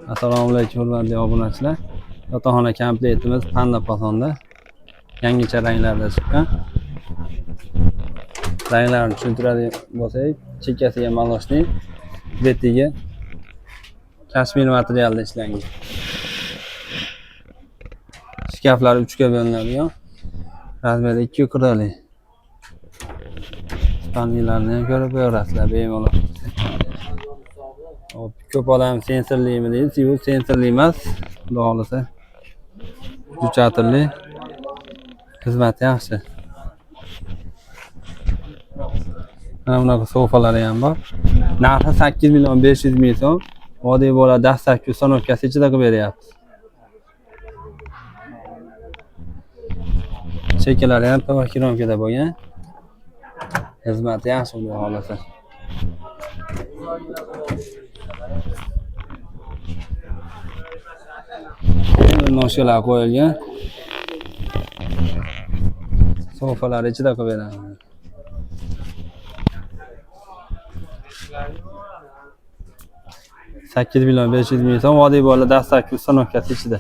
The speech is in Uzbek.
Assalomu alaykum hurmatli obunachilar. Yotoqxona komplektimiz Panda Pasonda yangicha ranglarda chiqqan. Ranglarni tushuntiradigan bo'lsak, chekkasiga maloshli, betiga kashmir materialda ishlangan. Shkaflar 3 ga bo'linadigan. Razmeri 2 qirrali. Panellarni ham ko'rib ko'rasizlar bemalol. Ko'p odam sensorlimi deydi, bu sensorli emas, xudo xolasa. Juchatirli. Xizmati yaxshi. Mana bunaqa so'falari ham bor. Narxi 8.500.000 so'm. Vodiy bola dastlabki ustanovkasi ichida qilib beryapmiz. Chekkalari ham to'g'ri bo'lgan. Xizmati yaxshi xudo xolasa. Noshkalar qo'yilgan. So'falar ichida qilib beramiz. $8.500.000 so'm vodiy bola dastlabki ustanovkasi ichida.